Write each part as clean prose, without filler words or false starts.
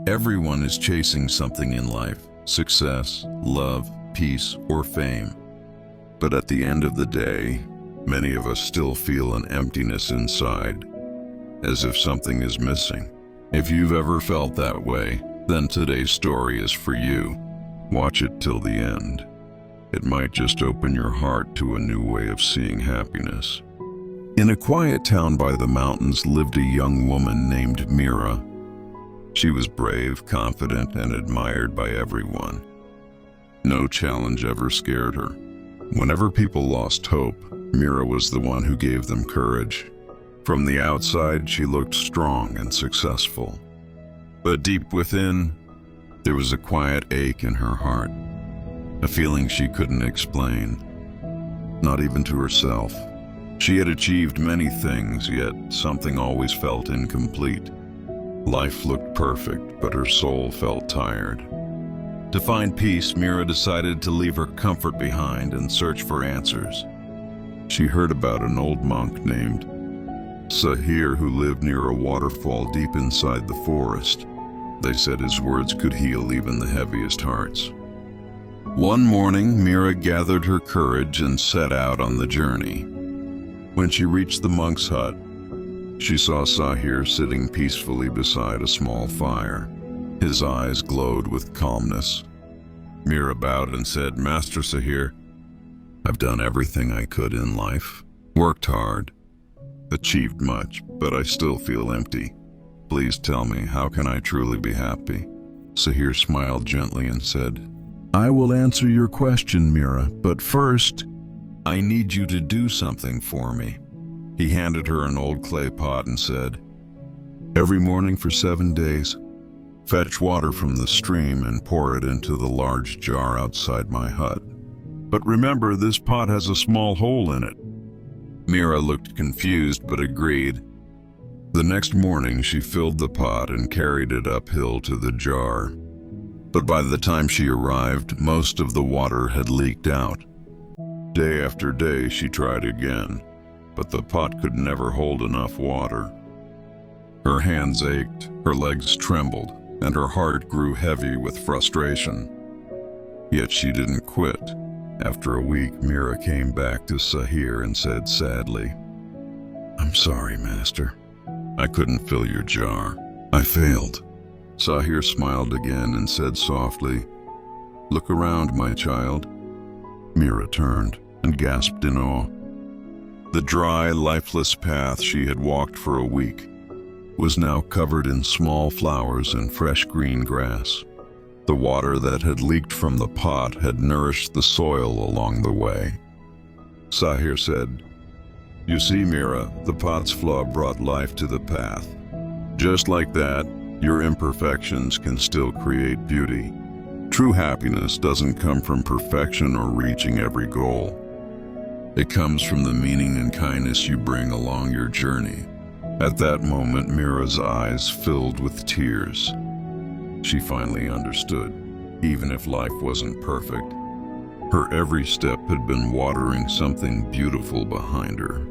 Everyone is chasing something in life: success, love, peace, or fame. But at the end of the day, many of us still feel an emptiness inside, as if something is missing. If you've ever felt that way, then today's story is for you. Watch it till the end. It might just open your heart to a new way of seeing happiness. In a quiet town by the mountains lived a young woman named Mira. She was brave, confident, and admired by everyone. No challenge ever scared her. Whenever people lost hope, Mira was the one who gave them courage. From the outside, she looked strong and successful. But deep within, there was a quiet ache in her heart, a feeling she couldn't explain, not even to herself. She had achieved many things, yet something always felt incomplete. Life looked perfect, but her soul felt tired. To find peace, Mira decided to leave her comfort behind and search for answers. She heard about an old monk named Sahir who lived near a waterfall deep inside the forest. They said his words could heal even the heaviest hearts. One morning, Mira gathered her courage and set out on the journey. When she reached the monk's hut, she saw Sahir sitting peacefully beside a small fire. His eyes glowed with calmness. Mira bowed and said, "Master Sahir, I've done everything I could in life, worked hard, achieved much, but I still feel empty. Please tell me, how can I truly be happy?" Sahir smiled gently and said, "I will answer your question, Mira, but first, I need you to do something for me." He handed her an old clay pot and said, "Every morning for 7 days, fetch water from the stream and pour it into the large jar outside my hut. But remember, this pot has a small hole in it." Mira looked confused but agreed. The next morning, she filled the pot and carried it uphill to the jar. But by the time she arrived, most of the water had leaked out. Day after day, she tried again, but the pot could never hold enough water. Her hands ached, her legs trembled, and her heart grew heavy with frustration. Yet she didn't quit. After a week, Mira came back to Sahir and said sadly, "I'm sorry, Master. I couldn't fill your jar. I failed." Sahir smiled again and said softly, "Look around, my child." Mira turned and gasped in awe. The dry, lifeless path she had walked for a week was now covered in small flowers and fresh green grass. The water that had leaked from the pot had nourished the soil along the way. Sahir said, "You see, Mira, the pot's flaw brought life to the path. Just like that, your imperfections can still create beauty. True happiness doesn't come from perfection or reaching every goal. It comes from the meaning and kindness you bring along your journey." At that moment, Mira's eyes filled with tears. She finally understood. Even if life wasn't perfect, her every step had been watering something beautiful behind her.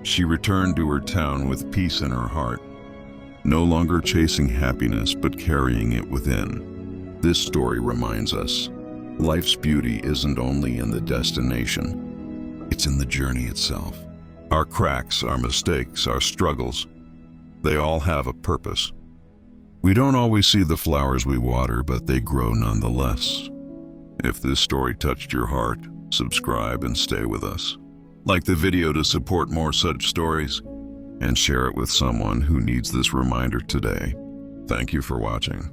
She returned to her town with peace in her heart, no longer chasing happiness but carrying it within. This story reminds us, life's beauty isn't only in the destination, it's in the journey itself. Our cracks, our mistakes, our struggles, they all have a purpose. We don't always see the flowers we water, but they grow nonetheless. If this story touched your heart, subscribe and stay with us. Like the video to support more such stories, and share it with someone who needs this reminder today. Thank you for watching.